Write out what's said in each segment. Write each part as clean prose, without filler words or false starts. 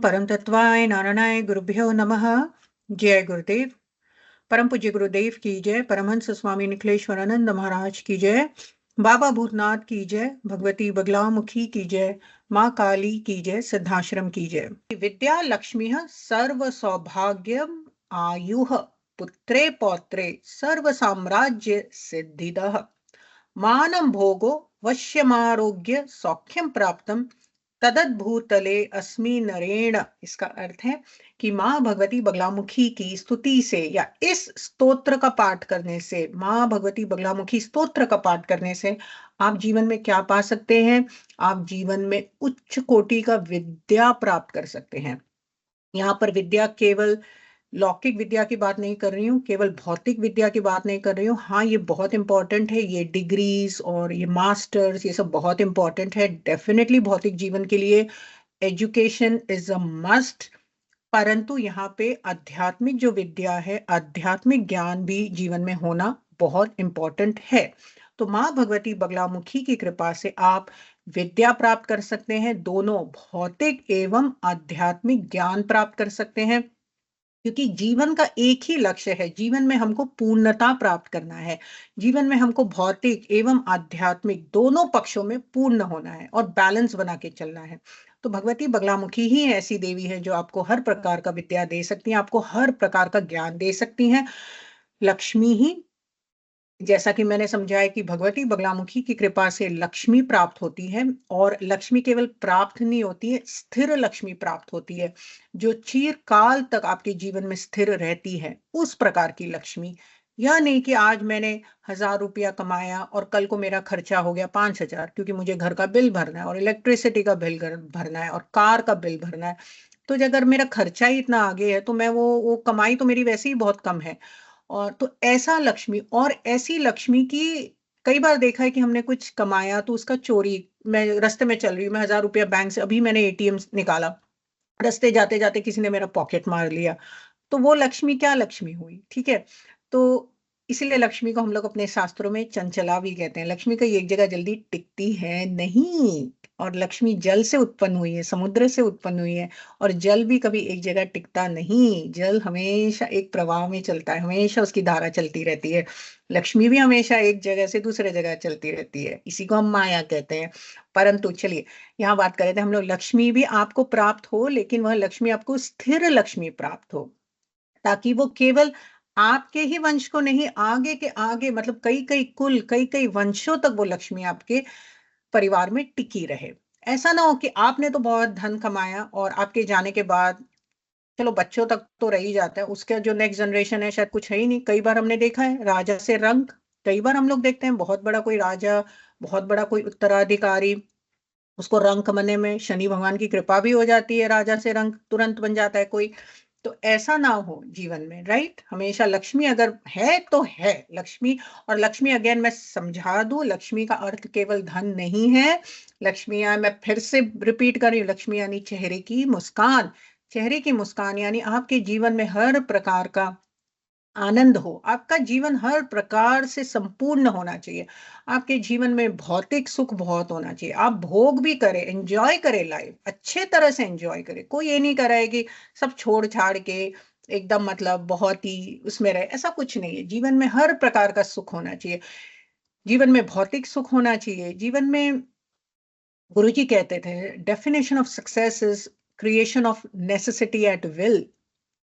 परम तत्वाय नारायणाय गुरुभ्यो नमः। जय गुरुदेव। परम पूज्य गुरुदेव की जय। परमहंस स्वामी निखिलेश्वरानंद महाराज की जय। बाबा भूतनाथ की जय। भगवती बगलामुखी की जय। माँ काली की जय। सिद्धाश्रम की जय। विद्या लक्ष्मी सर्व सौभाग्यम आयुः पुत्रे पौत्रे सर्व साम्राज्य सिद्धिदः मानं भोगो वश्यमारोग्य सौख्यम प्राप्तम तदद्भूतले अस्मि नरेण। इसका अर्थ है कि माँ भगवती बगलामुखी की स्तुति से या इस स्तोत्र का पाठ करने से, माँ भगवती बगलामुखी स्तोत्र का पाठ करने से आप जीवन में क्या पा सकते हैं? आप जीवन में उच्च कोटि का विद्या प्राप्त कर सकते हैं। यहाँ पर विद्या केवल लौकिक विद्या की बात नहीं कर रही हूँ, केवल भौतिक विद्या की बात नहीं कर रही हूँ। हाँ, ये बहुत इंपॉर्टेंट है, ये डिग्रीज और ये मास्टर्स, ये सब बहुत इंपॉर्टेंट है डेफिनेटली भौतिक जीवन के लिए। Education is a must. परंतु यहाँ पे आध्यात्मिक जो विद्या है, आध्यात्मिक ज्ञान भी जीवन में होना बहुत इंपॉर्टेंट है। तो माँ भगवती बगलामुखी की कृपा से आप विद्या प्राप्त कर सकते हैं, दोनों भौतिक एवं आध्यात्मिक ज्ञान प्राप्त कर सकते हैं। क्योंकि जीवन का एक ही लक्ष्य है, जीवन में हमको पूर्णता प्राप्त करना है। जीवन में हमको भौतिक एवं आध्यात्मिक दोनों पक्षों में पूर्ण होना है और बैलेंस बना के चलना है। तो भगवती बगलामुखी ही ऐसी देवी है जो आपको हर प्रकार का विद्या दे सकती हैं, आपको हर प्रकार का ज्ञान दे सकती हैं। लक्ष्मी ही, जैसा कि मैंने समझाया कि भगवती बगलामुखी की कृपा से लक्ष्मी प्राप्त होती है, और लक्ष्मी केवल प्राप्त नहीं होती है, स्थिर लक्ष्मी प्राप्त होती है, जो चिरकाल तक आपके जीवन में स्थिर रहती है। उस प्रकार की लक्ष्मी। यह नहीं कि आज मैंने 1,000 रुपया कमाया और कल को मेरा खर्चा हो गया 5,000, क्योंकि मुझे घर का बिल भरना है और इलेक्ट्रिसिटी का बिल भरना है और कार का बिल भरना है। तो अगर मेरा खर्चा ही इतना आगे है तो मैं वो कमाई तो मेरी वैसे ही बहुत कम है। और तो ऐसा लक्ष्मी, और ऐसी लक्ष्मी की कई बार देखा है कि हमने कुछ कमाया तो उसका चोरी, मैं रास्ते में चल रही हूँ, मैं 1,000 रुपया बैंक से, अभी मैंने एटीएम निकाला, रास्ते जाते जाते किसी ने मेरा पॉकेट मार लिया, तो वो लक्ष्मी क्या लक्ष्मी हुई? ठीक है। तो इसीलिए लक्ष्मी को हम लोग अपने शास्त्रों में चंचला भी कहते हैं। लक्ष्मी कहीं एक जगह जल्दी टिकती है नहीं। और लक्ष्मी जल से उत्पन्न हुई है, समुद्र से उत्पन्न हुई है, और जल भी कभी एक जगह टिकता नहीं। जल हमेशा एक प्रवाह में चलता है, हमेशा उसकी धारा चलती रहती है। लक्ष्मी भी हमेशा एक जगह से दूसरे जगह चलती रहती है, इसी को हम माया कहते हैं। परंतु चलिए, यहाँ बात कर रहे थे हम लोग, लक्ष्मी भी आपको प्राप्त हो, लेकिन वह लक्ष्मी आपको स्थिर लक्ष्मी प्राप्त हो, ताकि वो केवल आपके ही वंश को नहीं, आगे के आगे, मतलब कई कई कुल, कई कई वंशों तक वो लक्ष्मी आपके परिवार में टिकी रहे। ऐसा ना हो कि आपने तो बहुत धन कमाया और आपके जाने के बाद, चलो बच्चों तक तो रह ही जाता है, उसके जो नेक्स्ट जनरेशन है शायद कुछ है ही नहीं। कई बार हमने देखा है राजा से रंक, कई बार हम लोग देखते हैं बहुत बड़ा कोई राजा, बहुत बड़ा कोई उत्तराधिकारी, उसको रंक बनने में शनि भगवान की कृपा भी हो जाती है, राजा से रंक तुरंत बन जाता है कोई। तो ऐसा ना हो जीवन में, राइट? हमेशा लक्ष्मी अगर है तो है लक्ष्मी। और लक्ष्मी, अगेन मैं समझा दूं, लक्ष्मी का अर्थ केवल धन नहीं है। लक्ष्मी, मैं फिर से रिपीट कर रही हूँ, लक्ष्मी यानी चेहरे की मुस्कान। चेहरे की मुस्कान यानी आपके जीवन में हर प्रकार का आनंद हो, आपका जीवन हर प्रकार से संपूर्ण होना चाहिए। आपके जीवन में भौतिक सुख बहुत होना चाहिए, आप भोग भी करें, एंजॉय करें, लाइफ अच्छे तरह से एंजॉय करें। कोई ये नहीं करे कि सब छोड़ छाड़ के एकदम मतलब बहुत ही उसमें रहे, ऐसा कुछ नहीं है। जीवन में हर प्रकार का सुख होना चाहिए, जीवन में भौतिक सुख होना चाहिए। जीवन में गुरुजी कहते थे, definition of success is creation of necessity at will.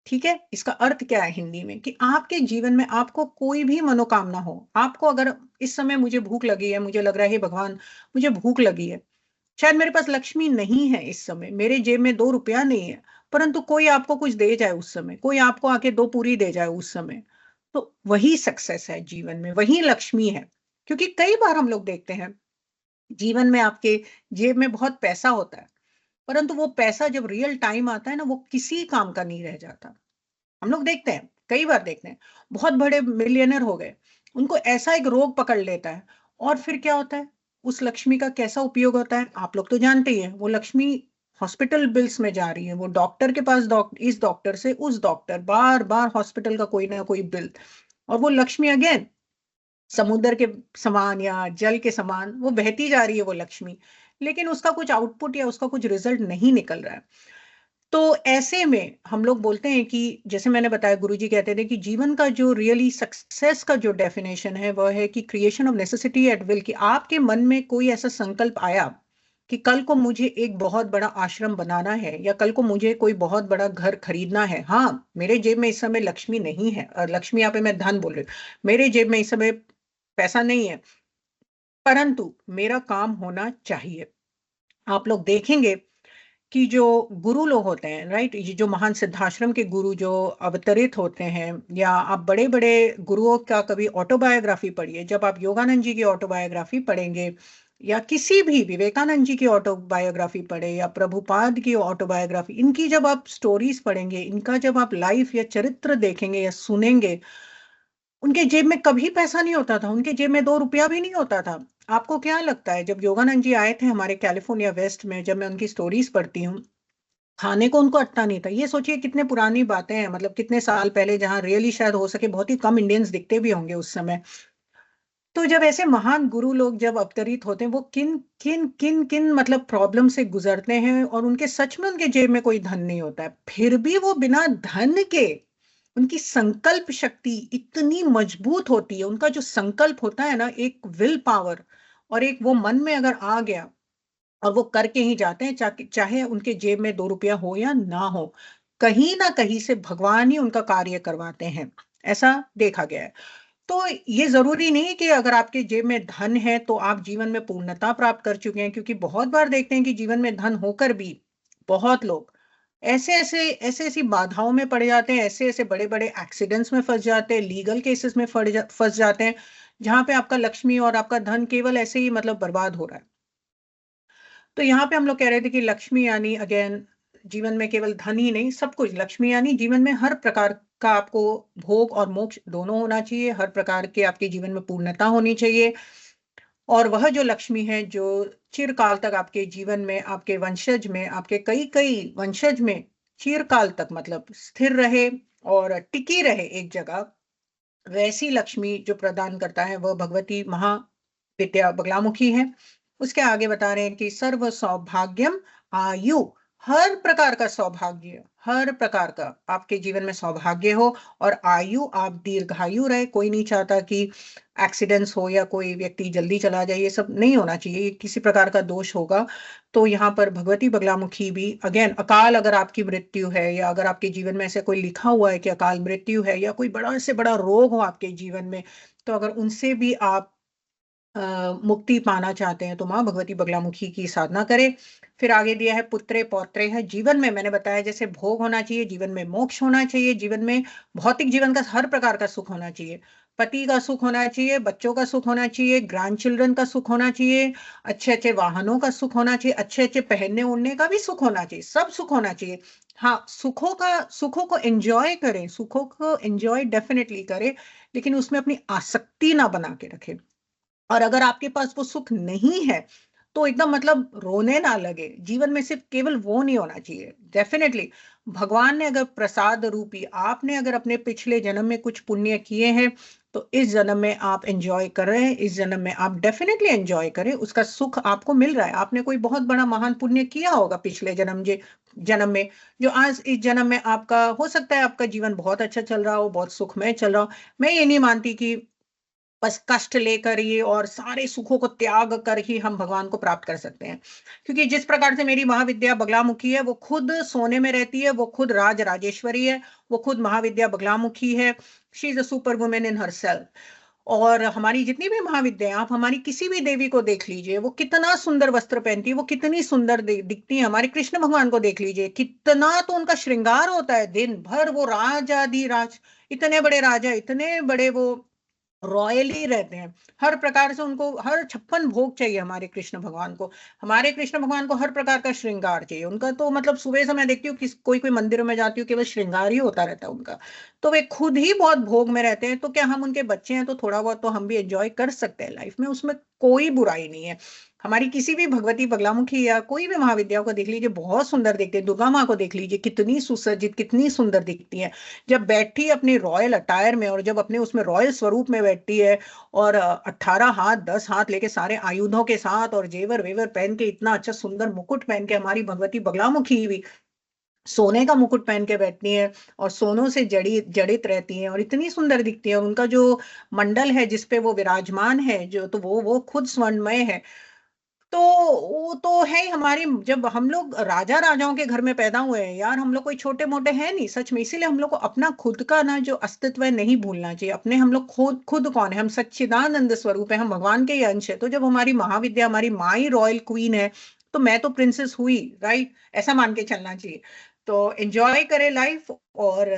ठीक है, इसका अर्थ क्या है हिंदी में? कि आपके जीवन में आपको कोई भी मनोकामना हो, आपको अगर इस समय मुझे भूख लगी है, मुझे लग रहा है हे भगवान मुझे भूख लगी है, शायद मेरे पास लक्ष्मी नहीं है इस समय, मेरे जेब में 2 रुपया नहीं है, परंतु कोई आपको कुछ दे जाए उस समय, कोई आपको आके 2 पूरी दे जाए उस समय, तो वही सक्सेस है जीवन में, वही लक्ष्मी है। क्योंकि कई बार हम लोग देखते हैं जीवन में आपके जेब में बहुत पैसा होता है, परंतु वो पैसा जब रियल टाइम आता है ना, वो किसी काम का नहीं रह जाता। हम लोग देखते हैं, कई बार देखते हैं, बहुत बड़े मिलियनर हो गए, उनको ऐसा एक रोग पकड़ लेता है, और फिर क्या होता है? उस लक्ष्मी का कैसा उपयोग होता है आप लोग तो जानते ही हैं। वो लक्ष्मी हॉस्पिटल बिल्स में जा रही है, वो डॉक्टर के पास, इस डॉक्टर से उस डॉक्टर, बार बार हॉस्पिटल का कोई ना कोई बिल, और वो लक्ष्मी अगेन समुद्र के समान या जल के समान वो बहती जा रही है वो लक्ष्मी, लेकिन उसका कुछ आउटपुट या उसका कुछ रिजल्ट नहीं निकल रहा है। तो ऐसे में हम लोग बोलते हैं कि जैसे मैंने बताया, गुरुजी कहते थे कि जीवन का जो रियली सक्सेस का जो डेफिनेशन है वह है कि creation of necessity at will, कि आपके मन में कोई ऐसा संकल्प आया कि कल को मुझे एक बहुत बड़ा आश्रम बनाना है, या कल को मुझे कोई बहुत बड़ा घर खरीदना है। हाँ, मेरे जेब में इस समय लक्ष्मी नहीं है, और लक्ष्मी यहाँ पे मैं धन बोल रही हूँ, मेरे जेब में इस समय पैसा नहीं है, परंतु मेरा काम होना चाहिए। आप लोग देखेंगे कि जो गुरु लोग होते हैं, राइट, ये जो महान सिद्धाश्रम के गुरु जो अवतरित होते हैं, या आप बड़े बड़े गुरुओं का कभी ऑटोबायोग्राफी पढ़िए, जब आप योगानंद जी की ऑटोबायोग्राफी पढ़ेंगे, या किसी भी विवेकानंद जी की ऑटोबायोग्राफी पढ़े, या प्रभुपाद की ऑटोबायोग्राफी, इनकी जब आप स्टोरीज पढ़ेंगे, इनका जब आप लाइफ या चरित्र देखेंगे या सुनेंगे, उनके जेब में कभी पैसा नहीं होता था, उनके जेब में 2 रुपया भी नहीं होता था। आपको क्या लगता है, जब योगानंद जी आए थे हमारे कैलिफोर्निया वेस्ट में, जब मैं उनकी स्टोरीज पढ़ती हूँ, खाने को उनको अट्टा नहीं था। ये सोचिए कितने पुरानी बातें हैं, मतलब कितने साल पहले, जहां रियली शायद हो सके बहुत ही कम इंडियंस दिखते भी होंगे उस समय। तो जब ऐसे महान गुरु लोग जब अवतरित होते हैं, वो किन किन किन किन मतलब प्रॉब्लम से गुजरते हैं, और उनके सच में उनके जेब में कोई धन नहीं होता है, फिर भी वो बिना धन के, उनकी संकल्प शक्ति इतनी मजबूत होती है। उनका जो संकल्प होता है ना, एक विल पावर, और एक वो मन में अगर आ गया, और वो करके ही जाते हैं, चाहे उनके जेब में 2 रुपया हो या ना हो, कहीं ना कहीं से भगवान ही उनका कार्य करवाते हैं। ऐसा देखा गया है। तो ये जरूरी नहीं कि अगर आपके जेब में धन है तो आप जीवन में पूर्णता प्राप्त कर चुके हैं, क्योंकि बहुत बार देखते हैं कि जीवन में धन होकर भी बहुत लोग ऐसे ऐसी बाधाओं में पड़ जाते हैं, ऐसे ऐसे बड़े बड़े एक्सीडेंट्स में फंस जाते हैं, लीगल केसेस में फंस जाते हैं, जहां पे आपका लक्ष्मी और आपका धन केवल ऐसे ही मतलब बर्बाद हो रहा है। तो यहाँ पे हम लोग कह रहे थे कि लक्ष्मी यानी अगेन जीवन में केवल धन ही नहीं, सब कुछ लक्ष्मी यानी जीवन में हर प्रकार का आपको भोग और मोक्ष दोनों होना चाहिए, हर प्रकार के आपके जीवन में पूर्णता होनी चाहिए। और वह जो लक्ष्मी है जो चिरकाल तक आपके जीवन में, आपके वंशज में, आपके कई कई वंशज में चिरकाल तक मतलब स्थिर रहे और टिकी रहे एक जगह, वैसी लक्ष्मी जो प्रदान करता है वह भगवती महाविद्या बगलामुखी है। उसके आगे बता रहे हैं कि सर्व सौभाग्यम आयु, हर प्रकार का सौभाग्य, हर प्रकार का आपके जीवन में सौभाग्य हो, और आयु, आप दीर्घायु रहे। कोई नहीं चाहता कि एक्सीडेंट्स हो या कोई व्यक्ति जल्दी चला जाए, ये सब नहीं होना चाहिए, ये किसी प्रकार का दोष होगा। तो यहाँ पर भगवती बगलामुखी भी अगेन, अकाल अगर आपकी मृत्यु है, या अगर आपके जीवन में ऐसे कोई लिखा हुआ है कि अकाल मृत्यु है, या कोई बड़ा से बड़ा रोग हो आपके जीवन में, तो अगर उनसे भी आप मुक्ति पाना चाहते हैं तो माँ भगवती बगलामुखी की साधना करें। फिर आगे दिया है पुत्रे पौत्रे है। जीवन में मैंने बताया जैसे भोग होना चाहिए, जीवन में मोक्ष होना चाहिए, जीवन में भौतिक जीवन का हर प्रकार का सुख होना चाहिए, पति का सुख होना चाहिए, बच्चों का सुख होना चाहिए, ग्रैंड चिल्ड्रन का सुख होना चाहिए, अच्छे अच्छे वाहनों का सुख होना चाहिए, अच्छे अच्छे पहनने ओढ़ने का भी सुख होना चाहिए, सब सुख होना चाहिए। हाँ, सुखों को एंजॉय करें, सुखों को एंजॉय डेफिनेटली करें, लेकिन उसमें अपनी आसक्ति ना बना के रखें। और अगर आपके पास वो सुख नहीं है तो एकदम मतलब रोने ना लगे। जीवन में सिर्फ केवल वो नहीं होना चाहिए, डेफिनेटली भगवान ने अगर प्रसाद रूपी, आपने अगर अपने पिछले जन्म में कुछ पुण्य किए हैं, तो इस जन्म में आप एंजॉय कर रहे हैं, इस जन्म में आप डेफिनेटली एंजॉय करें, उसका सुख आपको मिल रहा है। आपने कोई बहुत बड़ा महान पुण्य किया होगा पिछले जन्म में, जो आज इस जन्म में आपका हो सकता है आपका जीवन बहुत अच्छा चल रहा हो, बहुत सुखमय चल रहा हो। मैं ये नहीं मानती कि बस कष्ट लेकर ही और सारे सुखों को त्याग कर ही हम भगवान को प्राप्त कर सकते हैं, क्योंकि जिस प्रकार से मेरी महाविद्या बगलामुखी है, वो खुद सोने में रहती है, वो खुद राज राजेश्वरी है, वो खुद महाविद्या बगलामुखी है। She is a super women in her self. और हमारी जितनी भी महाविद्या हैं, आप हमारी किसी भी देवी को देख लीजिए, वो कितना सुंदर वस्त्र पहनती है, वो कितनी सुंदर दिखती है। हमारे कृष्ण भगवान को देख लीजिए, कितना तो उनका श्रृंगार होता है, दिन भर वो राज, इतने बड़े राजा, इतने बड़े वो रॉयली रहते हैं। हर प्रकार से उनको हर 56 भोग चाहिए हमारे कृष्ण भगवान को। हमारे कृष्ण भगवान को हर प्रकार का श्रृंगार चाहिए। उनका तो मतलब सुबह से मैं देखती हूँ कि कोई कोई मंदिरों में जाती हूँ, केवल श्रृंगार ही होता रहता है उनका। तो वे खुद ही बहुत भोग में रहते हैं, तो क्या हम उनके बच्चे हैं तो थोड़ा बहुत तो हम भी एंजॉय कर सकते हैं लाइफ में, उसमें कोई बुराई नहीं है। हमारी किसी भी भगवती बगलामुखी या कोई भी महाविद्याओं को देख लीजिए, बहुत सुंदर दिखते हैं। दुर्गा माँ को देख लीजिए, कितनी सुसज्जित, कितनी सुंदर दिखती है जब बैठती है अपने रॉयल अटायर में, और जब अपने उसमें रॉयल स्वरूप में बैठती है, और 18 हाथ 10 हाथ लेके सारे आयुधों के साथ और जेवर वेवर पहन के, इतना अच्छा सुंदर मुकुट पहन के हमारी भगवती बगलामुखी भी सोने का मुकुट पहन के बैठती हैं और सोनों से जड़ित रहती हैं और इतनी सुंदर दिखती है। उनका जो मंडल है जिसपे वो विराजमान है, जो तो वो खुद स्वर्णमय है। तो वो तो है ही हमारी, जब हम लोग राजा राजाओं के घर में पैदा हुए हैं यार, हम लोग कोई छोटे मोटे हैं नहीं सच में। इसीलिए हम लोग को अपना खुद का ना जो अस्तित्व है नहीं भूलना चाहिए। अपने हम लोग खुद खुद कौन है? हम सच्चिदानंद स्वरूप है, हम भगवान के ही अंश है। तो जब हमारी महाविद्या, हमारी माँ ही रॉयल क्वीन है, तो मैं तो प्रिंसेस हुई, राइट? ऐसा मान के चलना चाहिए। तो एंजॉय करें लाइफ, और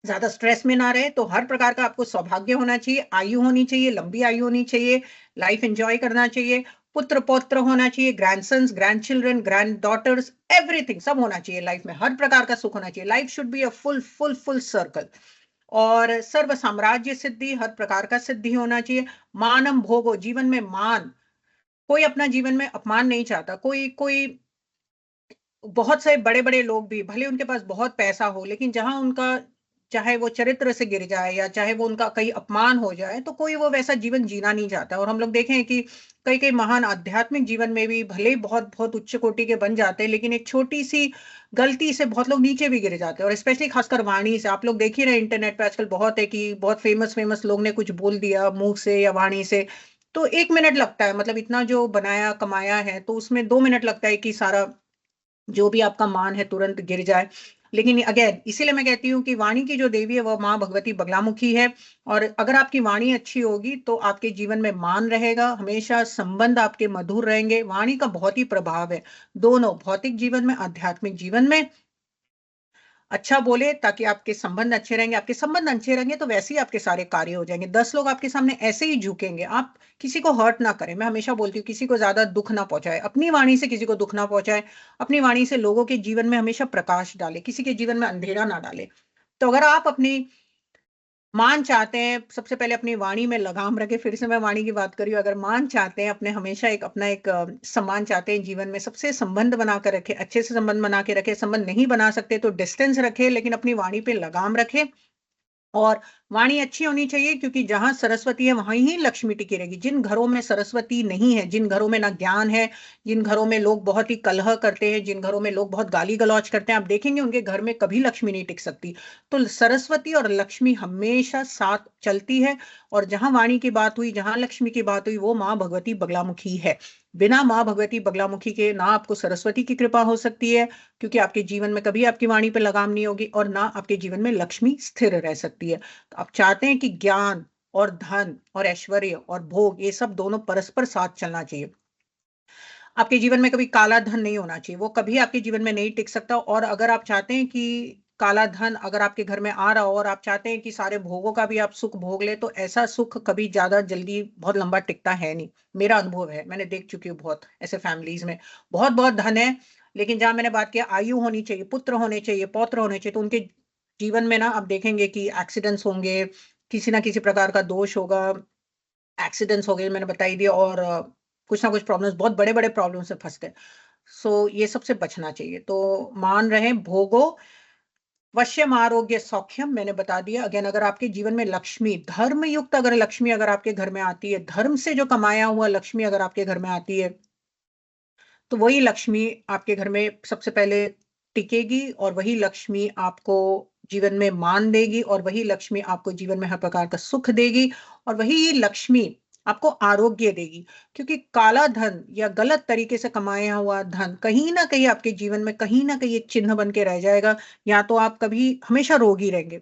ज्यादा स्ट्रेस में ना रहे। तो हर प्रकार का आपको सौभाग्य होना चाहिए, आयु होनी चाहिए, लंबी आयु होनी चाहिए, लाइफ एंजॉय करना चाहिए, पुत्र पौत्र होना चाहिए, grandsons, grandchildren, granddaughters, everything सब होना चाहिए लाइफ में। हर प्रकार का सुख होना चाहिए। Life should be a full full full circle. और सर्व साम्राज्य सिद्धि, हर प्रकार का सिद्धि होना चाहिए। मानम भोगो, जीवन में मान। कोई अपना जीवन में अपमान नहीं चाहता। कोई कोई बहुत से बड़े बड़े लोग भी, भले उनके पास बहुत पैसा हो, लेकिन जहां उनका, चाहे वो चरित्र से गिर जाए या चाहे वो उनका कहीं अपमान हो जाए, तो कोई वो वैसा जीवन जीना नहीं चाहता। और हम लोग देखें कि कई कई महान आध्यात्मिक जीवन में भी भले ही बहुत बहुत उच्च कोटि के बन जाते हैं, लेकिन एक छोटी सी गलती से बहुत लोग नीचे भी गिर जाते हैं। और स्पेशली खासकर वाणी से आप लोग देख ही रहे, इंटरनेट पे आजकल बहुत है कि बहुत फेमस फेमस लोग ने कुछ बोल दिया मुंह से या वाणी से, तो 1 मिनट लगता है, मतलब इतना जो बनाया कमाया है, तो उसमें 2 मिनट लगता है कि सारा जो भी आपका मान है तुरंत गिर जाए। लेकिन अगेन, इसीलिए मैं कहती हूँ कि वाणी की जो देवी है वह माँ भगवती बगलामुखी है। और अगर आपकी वाणी अच्छी होगी तो आपके जीवन में मान रहेगा, हमेशा संबंध आपके मधुर रहेंगे। वाणी का बहुत ही प्रभाव है दोनों, भौतिक जीवन में, आध्यात्मिक जीवन में। अच्छा बोले ताकि आपके संबंध अच्छे रहेंगे, आपके संबंध अच्छे रहेंगे तो वैसे ही आपके सारे कार्य हो जाएंगे। 10 लोग आपके सामने ऐसे ही झुकेंगे। आप किसी को हर्ट ना करें, मैं हमेशा बोलती हूँ किसी को ज्यादा दुख ना पहुंचाए, अपनी वाणी से किसी को दुख ना पहुंचाए। अपनी वाणी से लोगों के जीवन में हमेशा प्रकाश डाले, किसी के जीवन में अंधेरा ना डाले। तो अगर आप अपनी मान चाहते हैं, सबसे पहले अपनी वाणी में लगाम रखें। फिर से मैं वाणी की बात कर रही हूँ। अगर मान चाहते हैं, अपने हमेशा एक अपना एक सम्मान चाहते हैं जीवन में, सबसे संबंध बना कर रखें, अच्छे से संबंध बना के रखें। संबंध नहीं बना सकते तो डिस्टेंस रखें, लेकिन अपनी वाणी पे लगाम रखें। और वाणी अच्छी होनी चाहिए, क्योंकि जहां सरस्वती है वहीं ही लक्ष्मी टिकी रहेगी। जिन घरों में सरस्वती नहीं है, जिन घरों में ना ज्ञान है, जिन घरों में लोग बहुत ही कलह करते हैं, जिन घरों में लोग बहुत गाली गलौज करते हैं, आप देखेंगे उनके घर में कभी लक्ष्मी नहीं टिक सकती। तो सरस्वती और लक्ष्मी हमेशा साथ चलती है। और जहां वाणी की बात हुई, जहां लक्ष्मी की बात हुई, वो माँ भगवती बगलामुखी है। बिना माँ भगवती बगलामुखी के ना आपको सरस्वती की कृपा हो सकती है, क्योंकि आपके जीवन में कभी आपकी वाणी पे लगाम नहीं होगी, और ना आपके जीवन में लक्ष्मी स्थिर रह सकती है। तो आप चाहते हैं कि ज्ञान और धन और ऐश्वर्य और भोग, ये सब दोनों परस्पर साथ चलना चाहिए। आपके जीवन में कभी काला धन नहीं होना चाहिए, वो कभी आपके जीवन में नहीं टिक सकता। और अगर आप चाहते हैं कि काला धन अगर आपके घर में आ रहा हो, और आप चाहते हैं कि सारे भोगों का भी आप सुख भोग ले, तो ऐसा सुख कभी ज्यादा जल्दी बहुत लंबा टिकता है नहीं। मेरा अनुभव है, मैंने देख चुकी हूँ बहुत ऐसे फैमिलीज में। बहुत बहुत धन है, लेकिन जहां मैंने बात किया आयु होनी चाहिए, पुत्र होने चाहिए, पौत्र होने चाहिए, तो उनके जीवन में ना आप देखेंगे कि एक्सीडेंट्स होंगे, किसी ना किसी प्रकार का दोष होगा, एक्सीडेंट्स हो गए मैंने बता ही दिया, और कुछ ना कुछ प्रॉब्लम्स, बहुत बड़े बड़े प्रॉब्लम से फंसते हैं। सो ये सबसे बचना चाहिए। तो मान रहे भोगो, वश्यम आरोग्य सौख्यम, मैंने बता दिया। अगेन, अगर आपके जीवन में लक्ष्मी, धर्म युक्त अगर लक्ष्मी अगर आपके घर में आती है, धर्म से जो कमाया हुआ लक्ष्मी अगर आपके घर में आती है, तो वही लक्ष्मी आपके घर में सबसे पहले टिकेगी, और वही लक्ष्मी आपको जीवन में मान देगी, और वही लक्ष्मी आपको जीवन में हर प्रकार का सुख देगी, और वही लक्ष्मी आपको आरोग्य देगी। क्योंकि काला धन या गलत तरीके से कमाया हुआ धन कहीं ना कहीं आपके जीवन में कहीं ना कहीं एक चिन्ह बन के रह जाएगा। या तो आप कभी हमेशा रोगी रहेंगे।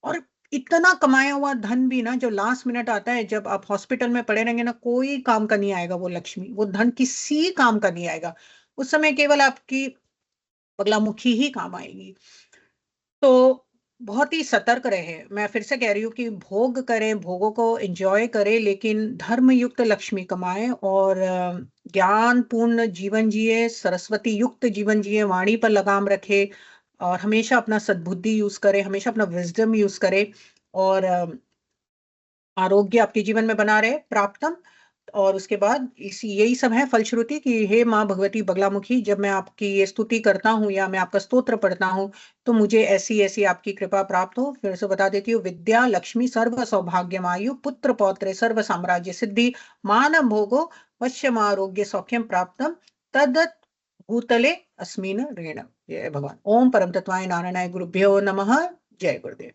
और इतना कमाया हुआ धन भी ना, जो लास्ट मिनट आता है, जब आप हॉस्पिटल में पड़े रहेंगे ना, कोई काम का नहीं आएगा। वो लक्ष्मी, वो धन किसी काम का नहीं आएगा। उस समय केवल आपकी बगलामुखी ही काम आएगी। तो बहुत ही सतर्क रहे। मैं फिर से कह रही हूँ कि भोग करें, भोगों को एंजॉय करें, लेकिन धर्म युक्त लक्ष्मी कमाएं, और ज्ञान पूर्ण जीवन जिए, सरस्वती युक्त जीवन जिए, वाणी पर लगाम रखे, और हमेशा अपना सद्बुद्धि यूज करें, हमेशा अपना विजडम यूज करें। और आरोग्य आपके जीवन में बना रहे, प्राप्तम। और उसके बाद इसी यही सब है फलश्रुति कि हे माँ भगवती बगलामुखी, जब मैं आपकी ये स्तुति करता हूँ या मैं आपका स्तोत्र पढ़ता हूँ, तो मुझे ऐसी ऐसी आपकी कृपा प्राप्त हो। फिर से बता देती हूँ, विद्या लक्ष्मी सर्व सौभाग्यमायु पुत्र पौत्रे सर्व साम्राज्य सिद्धि, मान भोगो वश्यम आरोग्य सौख्यम प्राप्तम, तद भूतले अस्मिन् ऋण। जय भगवान। ओम परम तत्वाय नारायणाय गुरुभ्यो नमः। जय गुरुदेव।